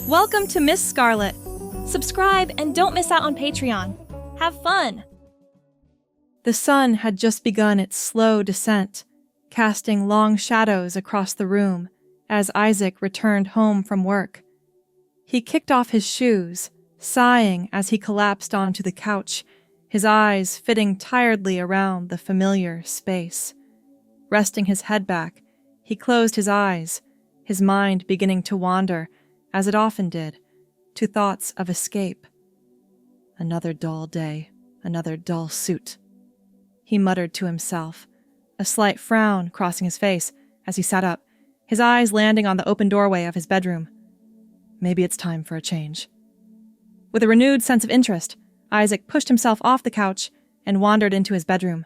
Welcome to Miss Scarlett. Subscribe and don't miss out on Patreon. Have fun! The sun had just begun its slow descent, casting long shadows across the room as Isaac returned home from work. He kicked off his shoes, sighing as he collapsed onto the couch, his eyes fitting tiredly around the familiar space. Resting his head back, he closed his eyes, his mind beginning to wander, as it often did, to thoughts of escape. Another dull day, another dull suit, he muttered to himself, a slight frown crossing his face as he sat up, his eyes landing on the open doorway of his bedroom. Maybe it's time for a change. With a renewed sense of interest, Isaac pushed himself off the couch and wandered into his bedroom.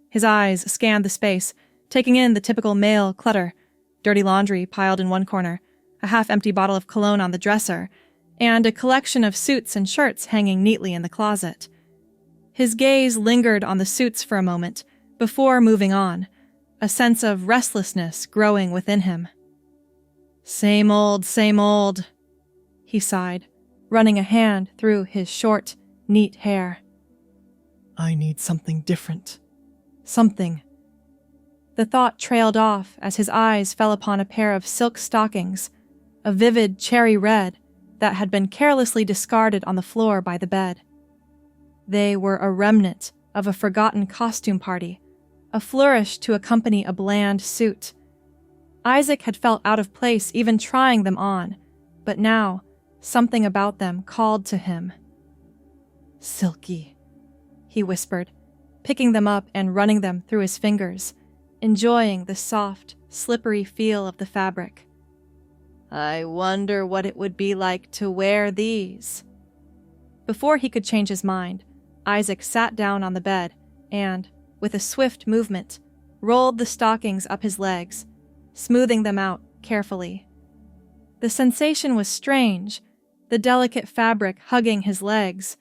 His eyes scanned the space, taking in the typical male clutter, dirty laundry piled in one corner, a half-empty bottle of cologne on the dresser, and a collection of suits and shirts hanging neatly in the closet. His gaze lingered on the suits for a moment before moving on, a sense of restlessness growing within him. Same old, he sighed, running a hand through his short, neat hair. I need something different. Something. The thought trailed off as his eyes fell upon a pair of silk stockings, a vivid cherry red that had been carelessly discarded on the floor by the bed. They were a remnant of a forgotten costume party, a flourish to accompany a bland suit. Isaac had felt out of place even trying them on, but now something about them called to him. Silky, he whispered, picking them up and running them through his fingers, enjoying the soft, slippery feel of the fabric. I wonder what it would be like to wear these. Before he could change his mind, Isaac sat down on the bed and, with a swift movement, rolled the stockings up his legs, smoothing them out carefully. The sensation was strange, the delicate fabric hugging his legs,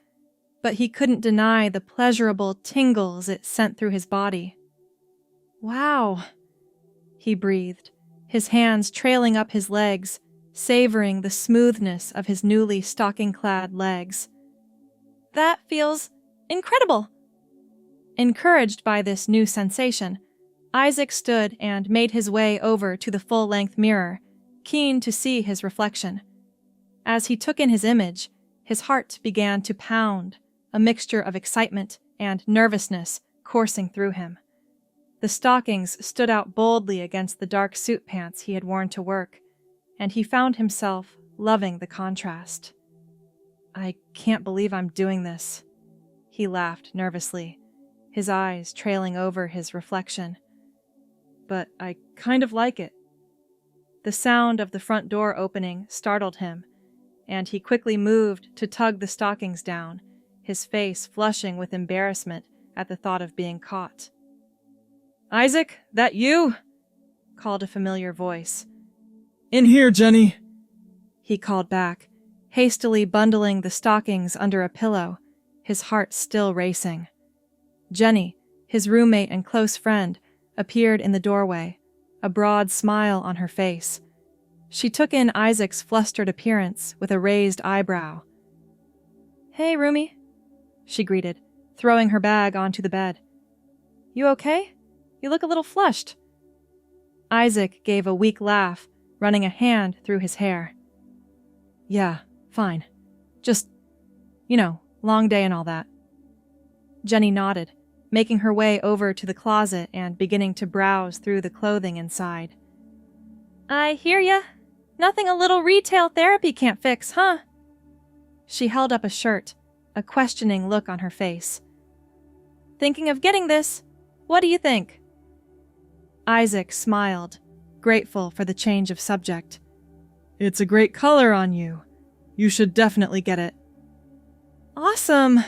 but he couldn't deny the pleasurable tingles it sent through his body. Wow, he breathed, his hands trailing up his legs, savoring the smoothness of his newly stocking-clad legs. That feels incredible! Encouraged by this new sensation, Isaac stood and made his way over to the full-length mirror, keen to see his reflection. As he took in his image, his heart began to pound, a mixture of excitement and nervousness coursing through him. The stockings stood out boldly against the dark suit pants he had worn to work, and he found himself loving the contrast. I can't believe I'm doing this, he laughed nervously, his eyes trailing over his reflection. But I kind of like it. The sound of the front door opening startled him, and he quickly moved to tug the stockings down, his face flushing with embarrassment at the thought of being caught. Isaac, that you? Called a familiar voice. In here, Jenny, he called back, hastily bundling the stockings under a pillow, his heart still racing. Jenny, his roommate and close friend, appeared in the doorway, a broad smile on her face. She took in Isaac's flustered appearance with a raised eyebrow. Hey, roomie, she greeted, throwing her bag onto the bed. You okay? You look a little flushed. Isaac gave a weak laugh, running a hand through his hair. Yeah, fine. Just, long day and all that. Jenny nodded, making her way over to the closet and beginning to browse through the clothing inside. I hear ya. Nothing a little retail therapy can't fix, huh? She held up a shirt, a questioning look on her face. Thinking of getting this? What do you think? Isaac smiled, grateful for the change of subject. It's a great color on you. You should definitely get it. Awesome,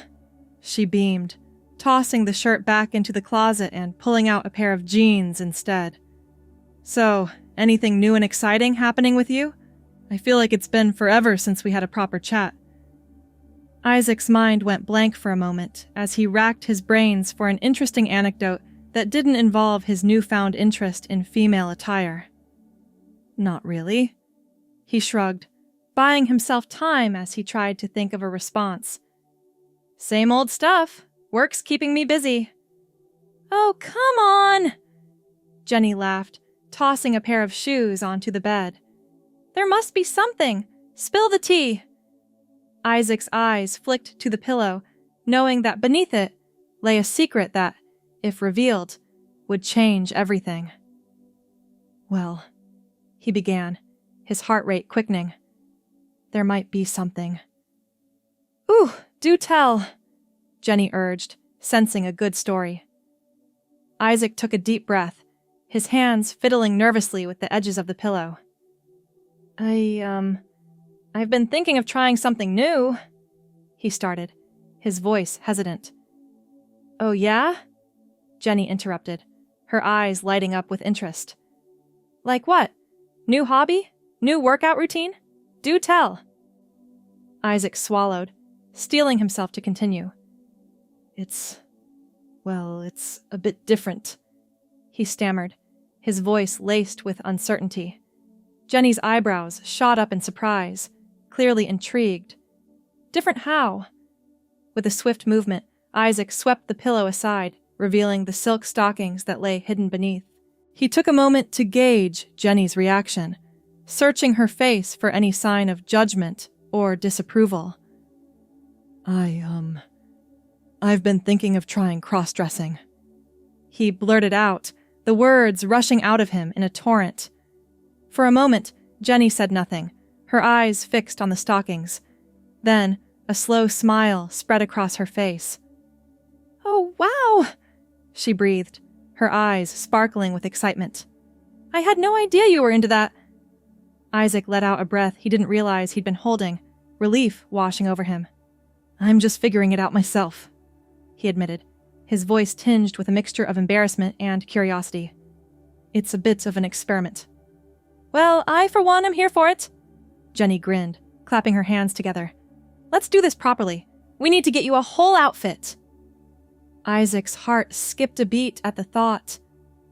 she beamed, tossing the shirt back into the closet and pulling out a pair of jeans instead. So, anything new and exciting happening with you? I feel like it's been forever since we had a proper chat. Isaac's mind went blank for a moment as he racked his brains for an interesting anecdote that didn't involve his newfound interest in female attire. Not really. He shrugged, buying himself time as he tried to think of a response. "Same old stuff. Work's keeping me busy." "Oh, come on!" Jenny laughed, tossing a pair of shoes onto the bed. "There must be something. Spill the tea." Isaac's eyes flicked to the pillow, knowing that beneath it lay a secret that, if revealed, would change everything. "Well," he began, his heart rate quickening. "There might be something." "Ooh, do tell," Jenny urged, sensing a good story. Isaac took a deep breath, his hands fiddling nervously with the edges of the pillow. I've been thinking of trying something new," he started, his voice hesitant. "Oh, yeah?" Jenny interrupted, her eyes lighting up with interest. "Like what? New hobby? New workout routine? Do tell." Isaac swallowed, steeling himself to continue. It's a bit different," he stammered, his voice laced with uncertainty. Jenny's eyebrows shot up in surprise, clearly intrigued. "Different how?" With a swift movement, Isaac swept the pillow aside, revealing the silk stockings that lay hidden beneath. He took a moment to gauge Jenny's reaction, searching her face for any sign of judgment or disapproval. I've been thinking of trying crossdressing." He blurted out, the words rushing out of him in a torrent. For a moment, Jenny said nothing, her eyes fixed on the stockings. Then, a slow smile spread across her face. "Oh, wow!" she breathed, her eyes sparkling with excitement. "I had no idea you were into that." Isaac let out a breath he didn't realize he'd been holding, relief washing over him. "I'm just figuring it out myself," he admitted, his voice tinged with a mixture of embarrassment and curiosity. "It's a bit of an experiment." "Well, I, for one, am here for it." Jenny grinned, clapping her hands together. "Let's do this properly. We need to get you a whole outfit." Isaac's heart skipped a beat at the thought,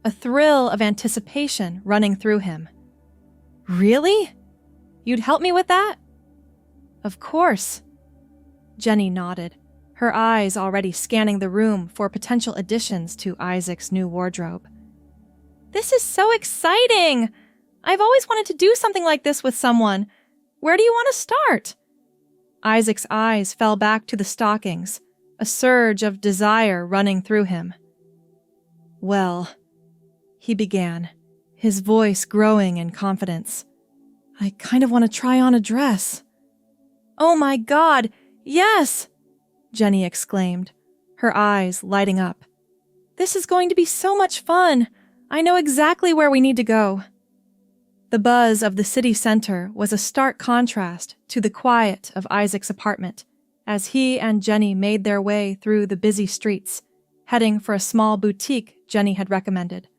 a thrill of anticipation running through him. "Really? You'd help me with that?" "Of course." Jenny nodded, her eyes already scanning the room for potential additions to Isaac's new wardrobe. "This is so exciting! I've always wanted to do something like this with someone. Where do you want to start?" Isaac's eyes fell back to the stockings, a surge of desire running through him. "Well," he began, his voice growing in confidence, "I kind of want to try on a dress." "Oh my God, yes!" Jenny exclaimed, her eyes lighting up. "This is going to be so much fun. I know exactly where we need to go." The buzz of the city center was a stark contrast to the quiet of Isaac's apartment as he and Jenny made their way through the busy streets, heading for a small boutique Jenny had recommended.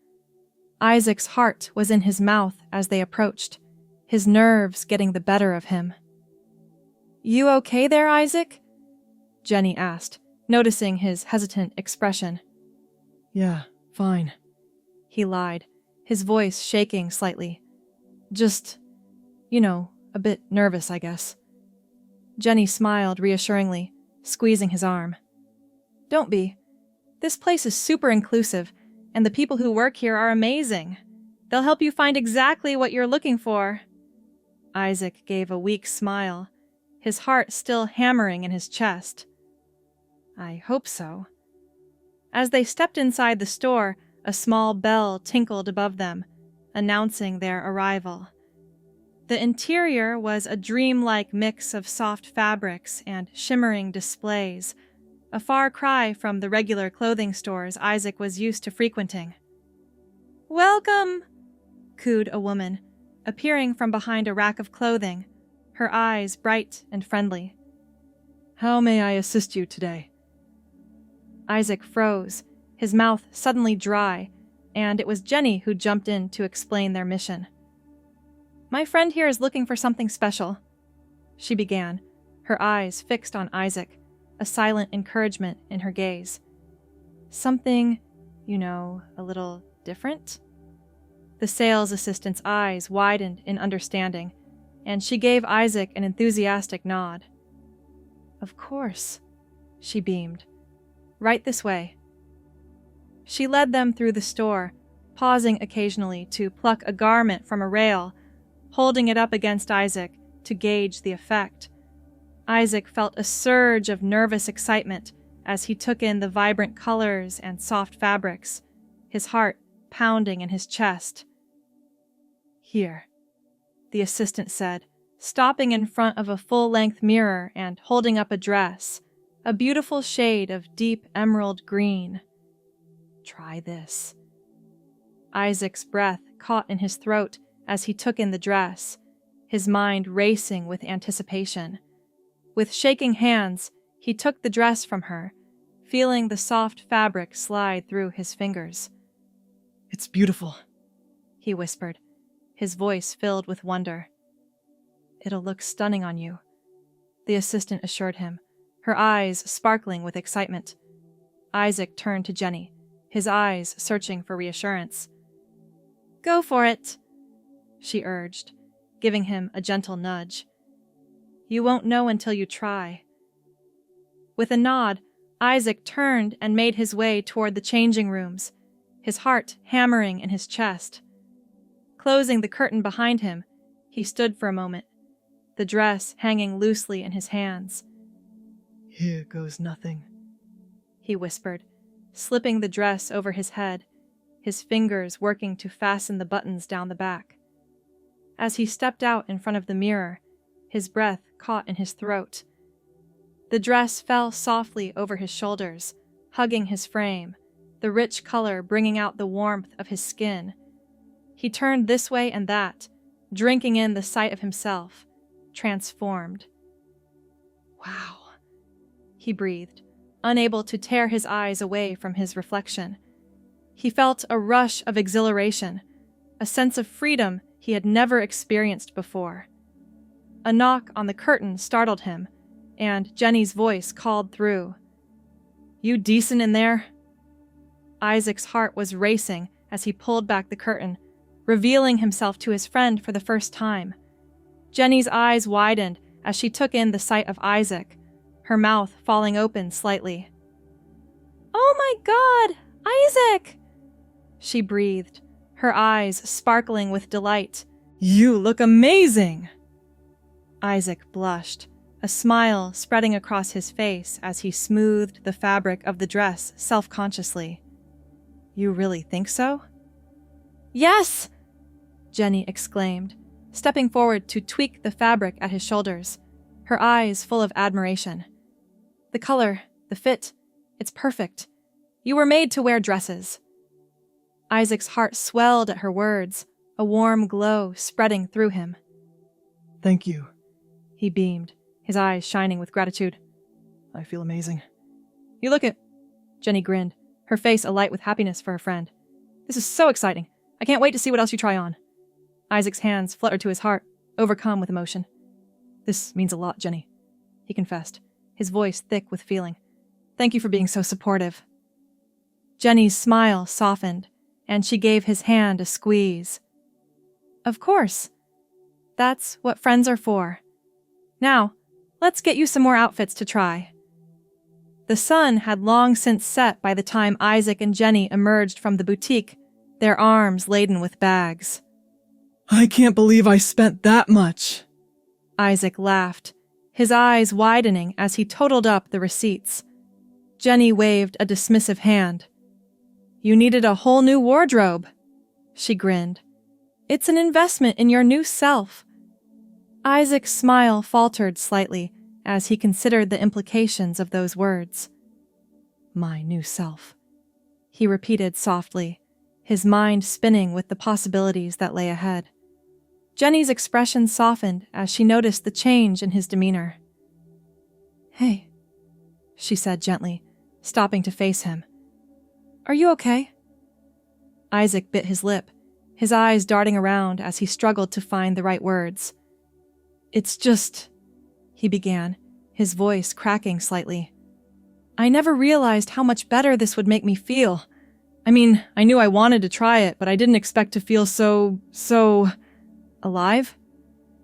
Isaac's heart was in his mouth as they approached, his nerves getting the better of him. "You okay there, Isaac?" Jenny asked, noticing his hesitant expression. "Yeah, fine," he lied, his voice shaking slightly. "Just, a bit nervous, I guess." Jenny smiled reassuringly, squeezing his arm. "Don't be. This place is super inclusive, and the people who work here are amazing. They'll help you find exactly what you're looking for." Isaac gave a weak smile, his heart still hammering in his chest. "I hope so." As they stepped inside the store, a small bell tinkled above them, announcing their arrival. The interior was a dreamlike mix of soft fabrics and shimmering displays, a far cry from the regular clothing stores Isaac was used to frequenting. "Welcome," cooed a woman, appearing from behind a rack of clothing, her eyes bright and friendly. "How may I assist you today?" Isaac froze, his mouth suddenly dry, and it was Jenny who jumped in to explain their mission. "My friend here is looking for something special," she began, her eyes fixed on Isaac, a silent encouragement in her gaze. "Something, a little different?" The sales assistant's eyes widened in understanding, and she gave Isaac an enthusiastic nod. "Of course," she beamed. "Right this way." She led them through the store, pausing occasionally to pluck a garment from a rail, holding it up against Isaac to gauge the effect. Isaac felt a surge of nervous excitement as he took in the vibrant colors and soft fabrics, his heart pounding in his chest. "Here," the assistant said, stopping in front of a full-length mirror and holding up a dress, a beautiful shade of deep emerald green. "Try this." Isaac's breath caught in his throat as he took in the dress, his mind racing with anticipation. With shaking hands, he took the dress from her, feeling the soft fabric slide through his fingers. "It's beautiful," he whispered, his voice filled with wonder. "It'll look stunning on you," the assistant assured him, her eyes sparkling with excitement. Isaac turned to Jenny, his eyes searching for reassurance. "Go for it," she urged, giving him a gentle nudge. "You won't know until you try." With a nod, Isaac turned and made his way toward the changing rooms, his heart hammering in his chest. Closing the curtain behind him, he stood for a moment, the dress hanging loosely in his hands. "Here goes nothing," he whispered, slipping the dress over his head, his fingers working to fasten the buttons down the back. As he stepped out in front of the mirror, his breath caught in his throat. The dress fell softly over his shoulders, hugging his frame, the rich color bringing out the warmth of his skin. He turned this way and that, drinking in the sight of himself, transformed. "Wow," he breathed, unable to tear his eyes away from his reflection. He felt a rush of exhilaration, a sense of freedom he had never experienced before. A knock on the curtain startled him, and Jenny's voice called through. "You decent in there?" Isaac's heart was racing as he pulled back the curtain, revealing himself to his friend for the first time. Jenny's eyes widened as she took in the sight of Isaac, her mouth falling open slightly. "Oh my God, Isaac!" she breathed, her eyes sparkling with delight. "You look amazing!" Isaac blushed, a smile spreading across his face as he smoothed the fabric of the dress self-consciously. "You really think so?" "Yes!" Jenny exclaimed, stepping forward to tweak the fabric at his shoulders, her eyes full of admiration. "The color, the fit, it's perfect. You were made to wear dresses." Isaac's heart swelled at her words, a warm glow spreading through him. "Thank you," he beamed, his eyes shining with gratitude. "I feel amazing." "You look it," Jenny grinned, her face alight with happiness for her friend. "This is so exciting. I can't wait to see what else you try on." Isaac's hands fluttered to his heart, overcome with emotion. "This means a lot, Jenny," he confessed, his voice thick with feeling. "Thank you for being so supportive." Jenny's smile softened, and she gave his hand a squeeze. "Of course. That's what friends are for. Now, let's get you some more outfits to try." The sun had long since set by the time Isaac and Jenny emerged from the boutique, their arms laden with bags. "I can't believe I spent that much," Isaac laughed, his eyes widening as he totaled up the receipts. Jenny waved a dismissive hand. "You needed a whole new wardrobe," she grinned. "It's an investment in your new self." Isaac's smile faltered slightly as he considered the implications of those words. "My new self," he repeated softly, his mind spinning with the possibilities that lay ahead. Jenny's expression softened as she noticed the change in his demeanor. "Hey," she said gently, stopping to face him. "Are you okay?" Isaac bit his lip, his eyes darting around as he struggled to find the right words. "It's just," he began, his voice cracking slightly. "I never realized how much better this would make me feel. I mean, I knew I wanted to try it, but I didn't expect to feel so... alive?"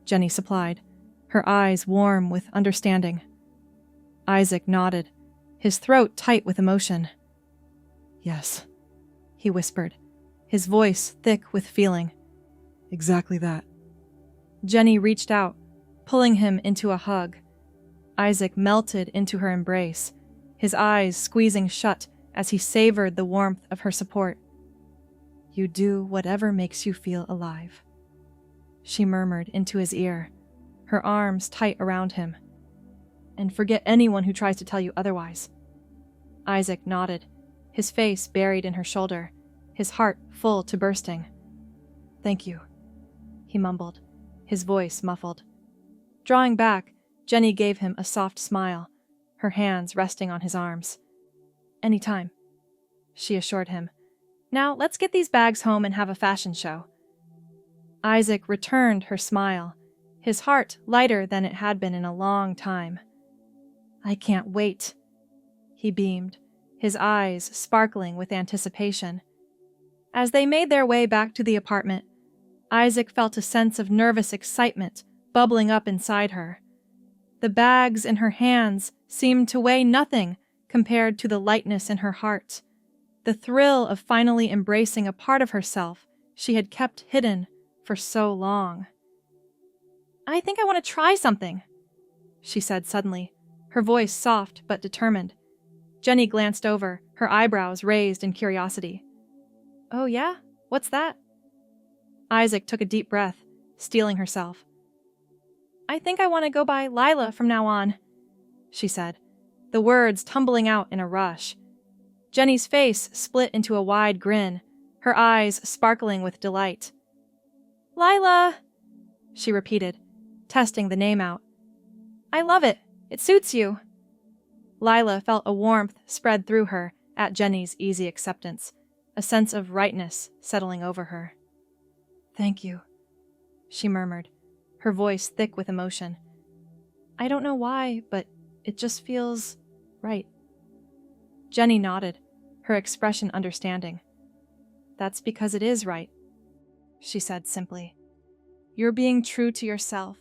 Jenny supplied, her eyes warm with understanding. Isaac nodded, his throat tight with emotion. Yes, he whispered, his voice thick with feeling. Exactly that. Jenny reached out, pulling him into a hug. Isaac melted into her embrace, his eyes squeezing shut as he savored the warmth of her support. You do whatever makes you feel alive, she murmured into his ear, her arms tight around him. And forget anyone who tries to tell you otherwise. Isaac nodded, his face buried in her shoulder, his heart full to bursting. Thank you, he mumbled, his voice muffled. Drawing back, Jenny gave him a soft smile, her hands resting on his arms. Anytime, she assured him. Now let's get these bags home and have a fashion show. Isaac returned her smile, his heart lighter than it had been in a long time. I can't wait, he beamed, his eyes sparkling with anticipation. As they made their way back to the apartment, Isaac felt a sense of nervous excitement bubbling up inside her. The bags in her hands seemed to weigh nothing compared to the lightness in her heart, the thrill of finally embracing a part of herself she had kept hidden for so long. I think I want to try something, she said suddenly, her voice soft but determined. Jenny glanced over, her eyebrows raised in curiosity. Oh yeah? What's that? Isaac took a deep breath, steeling herself. I think I want to go by Lyla from now on, she said, the words tumbling out in a rush. Jenny's face split into a wide grin, her eyes sparkling with delight. Lyla, she repeated, testing the name out. I love it. It suits you. Lyla felt a warmth spread through her at Jenny's easy acceptance, a sense of rightness settling over her. Thank you, she murmured, her voice thick with emotion. I don't know why, but it just feels right. Jenny nodded, her expression understanding. That's because it is right, she said simply. You're being true to yourself,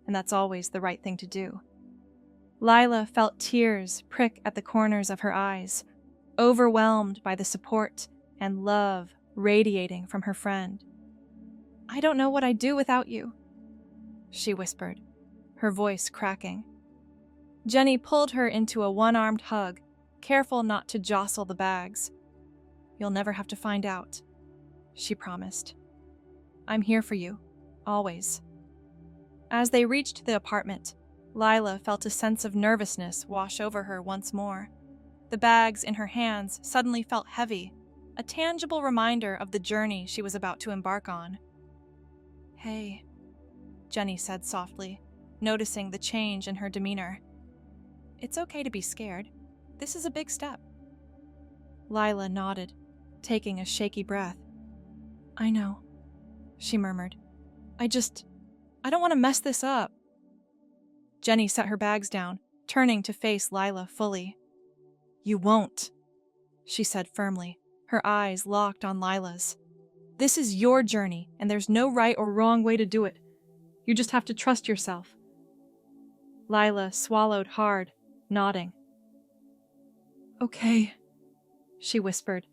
and that's always the right thing to do. Lyla felt tears prick at the corners of her eyes, overwhelmed by the support and love radiating from her friend. I don't know what I'd do without you, she whispered, her voice cracking. Jenny pulled her into a one-armed hug, careful not to jostle the bags. You'll never have to find out, she promised. I'm here for you, always. As they reached the apartment, Lyla felt a sense of nervousness wash over her once more. The bags in her hands suddenly felt heavy, a tangible reminder of the journey she was about to embark on. Hey, Jenny said softly, noticing the change in her demeanor. It's okay to be scared. This is a big step. Lyla nodded, taking a shaky breath. I know, she murmured. I don't want to mess this up. Jenny set her bags down, turning to face Lyla fully. You won't, she said firmly, her eyes locked on Lila's. This is your journey, and there's no right or wrong way to do it. You just have to trust yourself. Lyla swallowed hard, nodding. Okay, she whispered,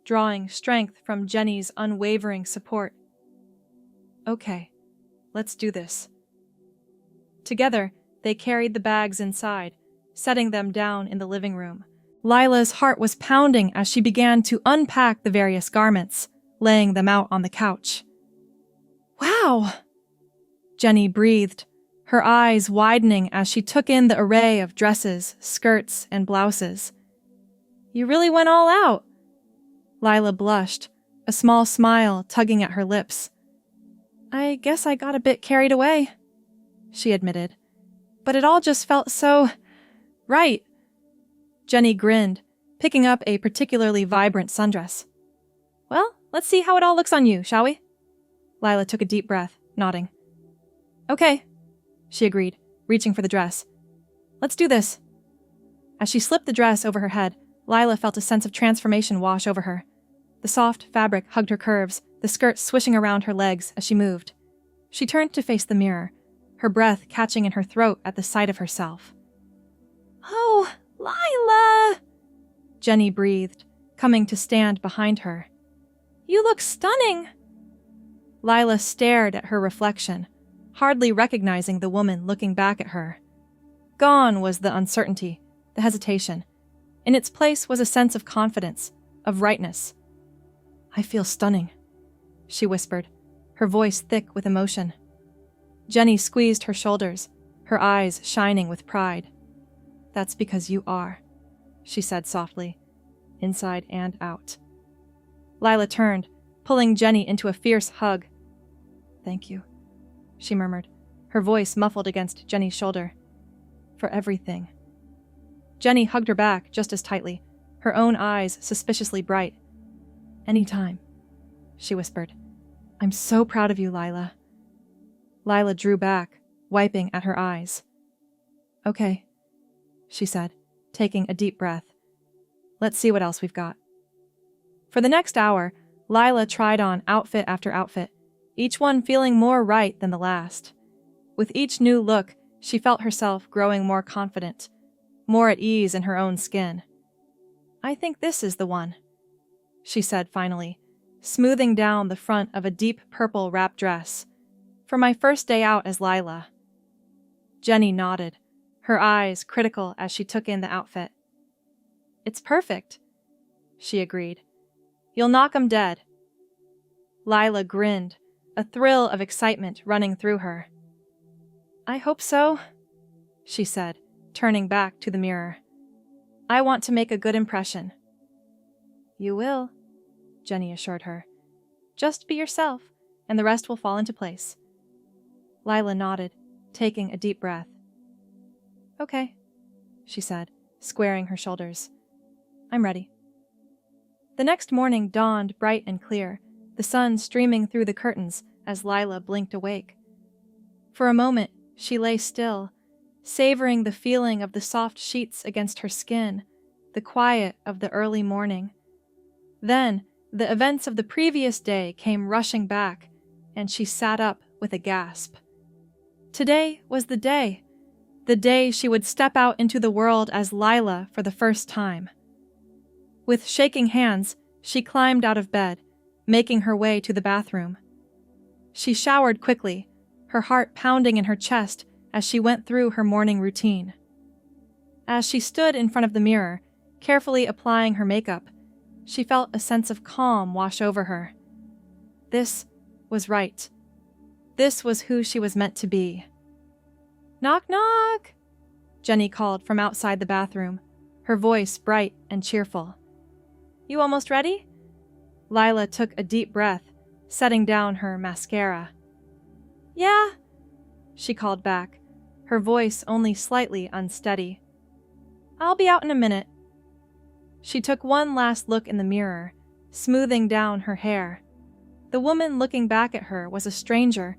drawing strength from Jenny's unwavering support. Okay, let's do this. Together, they carried the bags inside, setting them down in the living room. Lila's heart was pounding as she began to unpack the various garments, laying them out on the couch. Wow! Jenny breathed, her eyes widening as she took in the array of dresses, skirts, and blouses. You really went all out. Lyla blushed, a small smile tugging at her lips. I guess I got a bit carried away, she admitted. But it all just felt so right. Jenny grinned, picking up a particularly vibrant sundress. Well, let's see how it all looks on you, shall we? Lyla took a deep breath, nodding. Okay, she agreed, reaching for the dress. Let's do this. As she slipped the dress over her head, Lyla felt a sense of transformation wash over her. The soft fabric hugged her curves, the skirt swishing around her legs as she moved. She turned to face the mirror, her breath catching in her throat at the sight of herself. "Oh, Lyla!" Jenny breathed, coming to stand behind her. "You look stunning!" Lyla stared at her reflection, hardly recognizing the woman looking back at her. Gone was the uncertainty, the hesitation. In its place was a sense of confidence, of rightness. "I feel stunning," she whispered, her voice thick with emotion. Jenny squeezed her shoulders, her eyes shining with pride. "That's because you are," she said softly, inside and out. Lyla turned, pulling Jenny into a fierce hug. "Thank you," she murmured, her voice muffled against Jenny's shoulder. "For everything." Jenny hugged her back just as tightly, her own eyes suspiciously bright. "Anytime," she whispered. "I'm so proud of you, Lyla." Lyla drew back, wiping at her eyes. "Okay," she said, taking a deep breath. "Let's see what else we've got." For the next hour, Lyla tried on outfit after outfit, each one feeling more right than the last. With each new look, she felt herself growing more confident, more at ease in her own skin. "I think this is the one," she said finally, smoothing down the front of a deep purple wrap dress. "For my first day out as Lyla." Jenny nodded, her eyes critical as she took in the outfit. "It's perfect," she agreed. "You'll knock 'em dead." Lyla grinned, a thrill of excitement running through her. "I hope so," she said, turning back to the mirror. "I want to make a good impression." "You will," Jenny assured her. "Just be yourself, and the rest will fall into place." Lyla nodded, taking a deep breath. "Okay," she said, squaring her shoulders. "I'm ready." The next morning dawned bright and clear, the sun streaming through the curtains as Lyla blinked awake. For a moment, she lay still, savoring the feeling of the soft sheets against her skin, the quiet of the early morning. Then, the events of the previous day came rushing back, and she sat up with a gasp. Today was the day she would step out into the world as Lyla for the first time. With shaking hands, she climbed out of bed, making her way to the bathroom. She showered quickly, her heart pounding in her chest as she went through her morning routine. As she stood in front of the mirror, carefully applying her makeup, she felt a sense of calm wash over her. This was right. This was who she was meant to be. "Knock, knock!" Jenny called from outside the bathroom, her voice bright and cheerful. "You almost ready?" Lyla took a deep breath, setting down her mascara. "Yeah," she called back, her voice only slightly unsteady. "I'll be out in a minute." She took one last look in the mirror, smoothing down her hair. The woman looking back at her was a stranger,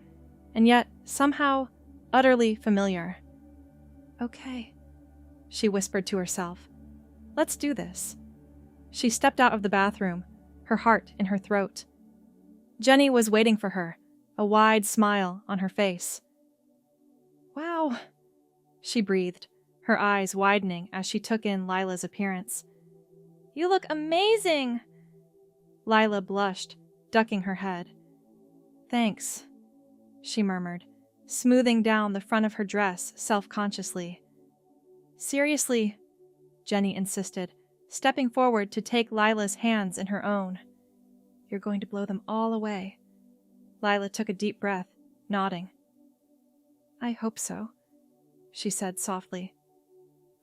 and yet, somehow, utterly familiar. "Okay," she whispered to herself. "Let's do this." She stepped out of the bathroom, her heart in her throat. Jenny was waiting for her, a wide smile on her face. "Wow," she breathed, her eyes widening as she took in Lyla's appearance. "You look amazing!" Lyla blushed, ducking her head. "Thanks," she murmured, smoothing down the front of her dress self-consciously. "Seriously," Jenny insisted, stepping forward to take Lyla's hands in her own. "You're going to blow them all away." Lyla took a deep breath, nodding. "I hope so," she said softly.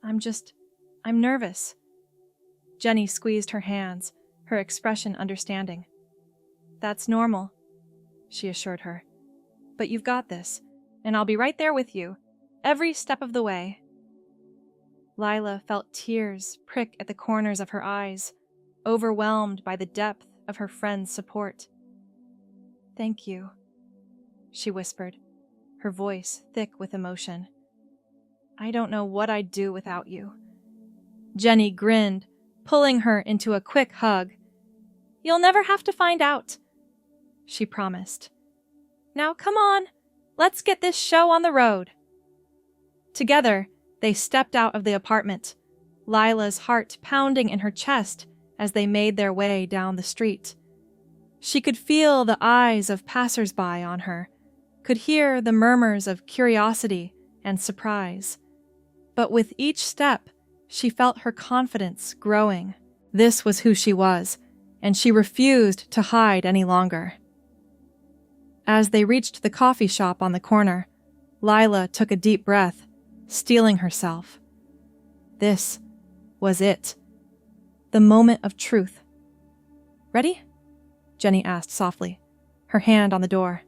I'm nervous." Jenny squeezed her hands, her expression understanding. "That's normal," she assured her. "But you've got this, and I'll be right there with you, every step of the way." Lyla felt tears prick at the corners of her eyes, overwhelmed by the depth of her friend's support. "Thank you," she whispered, her voice thick with emotion. "I don't know what I'd do without you." Jenny grinned, pulling her into a quick hug. "You'll never have to find out," she promised. "Now come on, Let's get this show on the road." Together, they stepped out of the apartment, Lyla's heart pounding in her chest as they made their way down the street. She could feel the eyes of passers-by on her, could hear the murmurs of curiosity and surprise. But with each step, she felt her confidence growing. This was who she was, and she refused to hide any longer. As they reached the coffee shop on the corner, Lyla took a deep breath, steeling herself. This was it. The moment of truth. "Ready?" Jenny asked softly, her hand on the door.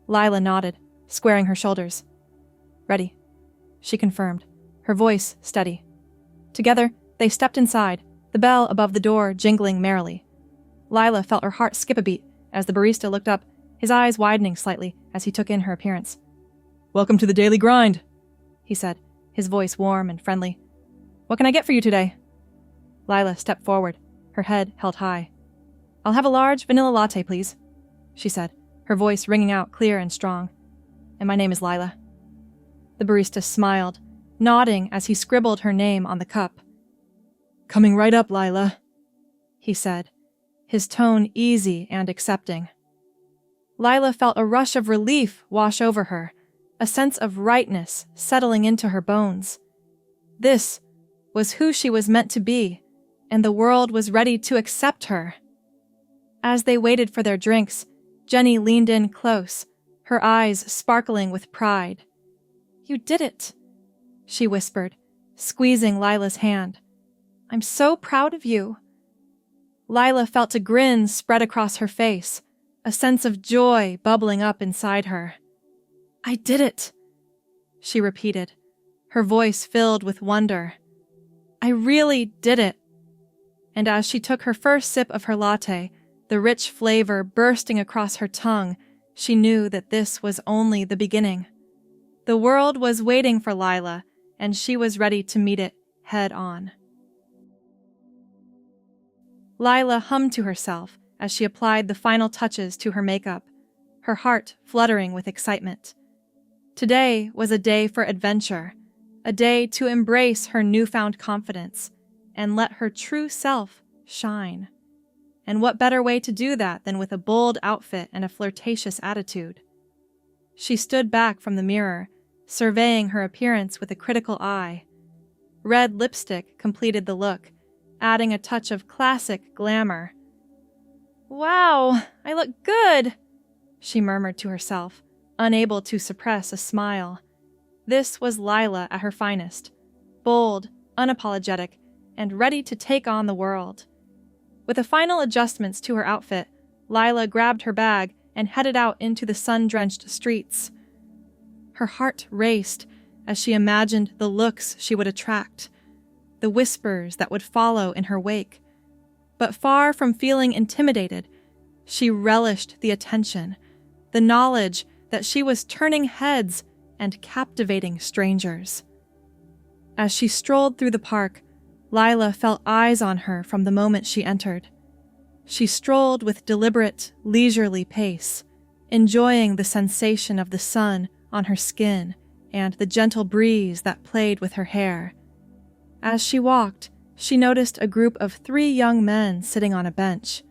Lyla nodded, squaring her shoulders. "Ready," she confirmed, her voice steady. Together, they stepped inside, the bell above the door jingling merrily. Lyla felt her heart skip a beat as the barista looked up, his eyes widening slightly as he took in her appearance. "Welcome to the daily grind," he said, his voice warm and friendly. "What can I get for you today?" Lyla stepped forward, her head held high. "I'll have a large vanilla latte, please," she said, her voice ringing out clear and strong. "And my name is Lyla." The barista smiled, nodding as he scribbled her name on the cup. "Coming right up, Lyla," he said, his tone easy and accepting. Lyla felt a rush of relief wash over her, a sense of rightness settling into her bones. This was who she was meant to be, and the world was ready to accept her. As they waited for their drinks, Jenny leaned in close, her eyes sparkling with pride. "You did it," she whispered, squeezing Lyla's hand. "I'm so proud of you." Lyla felt a grin spread across her face, a sense of joy bubbling up inside her. "I did it," she repeated, her voice filled with wonder. "I really did it." And as she took her first sip of her latte, the rich flavor bursting across her tongue, she knew that this was only the beginning. The world was waiting for Lyla, and she was ready to meet it head on. Lyla hummed to herself as she applied the final touches to her makeup, her heart fluttering with excitement. Today was a day for adventure, a day to embrace her newfound confidence and let her true self shine. And what better way to do that than with a bold outfit and a flirtatious attitude? She stood back from the mirror, surveying her appearance with a critical eye. Red lipstick completed the look, adding a touch of classic glamour. "Wow, I look good," she murmured to herself, unable to suppress a smile. This was Lyla at her finest, bold, unapologetic, and ready to take on the world. With the final adjustments to her outfit, Lyla grabbed her bag and headed out into the sun-drenched streets. Her heart raced as she imagined the looks she would attract, the whispers that would follow in her wake. But far from feeling intimidated, she relished the attention, the knowledge that she was turning heads and captivating strangers. As she strolled through the park, Lyla felt eyes on her from the moment she entered. She strolled with deliberate, leisurely pace, enjoying the sensation of the sun on her skin and the gentle breeze that played with her hair. As she walked, she noticed a group of 3 young men sitting on a bench.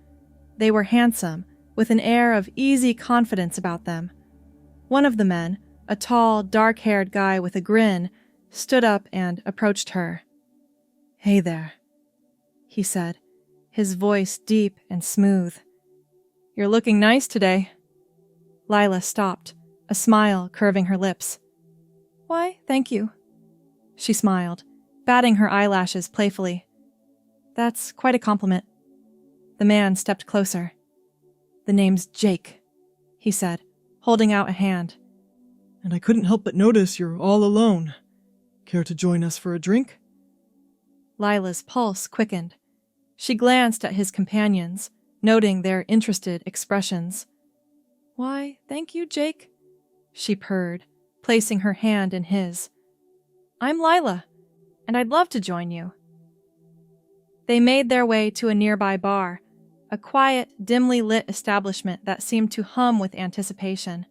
They were handsome, with an air of easy confidence about them. One of the men, a tall, dark-haired guy with a grin, stood up and approached her. "Hey there," he said, his voice deep and smooth. "You're looking nice today." Lyla stopped, a smile curving her lips. "Why, thank you," she smiled, batting her eyelashes playfully. "That's quite a compliment." The man stepped closer. "The name's Jake," he said, holding out a hand. "And I couldn't help but notice you're all alone. Care to join us for a drink?" Lyla's pulse quickened. She glanced at his companions, noting their interested expressions. "Why, thank you, Jake," she purred, placing her hand in his. "I'm Lyla, and I'd love to join you." They made their way to a nearby bar, a quiet, dimly lit establishment that seemed to hum with anticipation.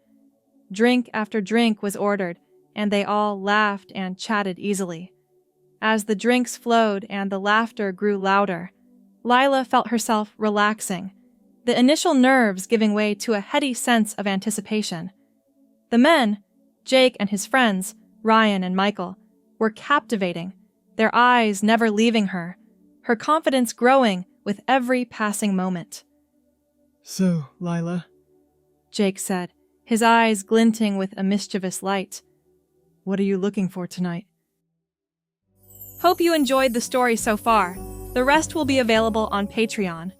Drink after drink was ordered, and they all laughed and chatted easily. As the drinks flowed and the laughter grew louder, Lyla felt herself relaxing, the initial nerves giving way to a heady sense of anticipation. The men, Jake and his friends, Ryan and Michael, were captivating, their eyes never leaving her confidence growing with every passing moment. "So, Lyla," Jake said, his eyes glinting with a mischievous light. "what are you looking for tonight?" Hope you enjoyed the story so far. The rest will be available on Patreon.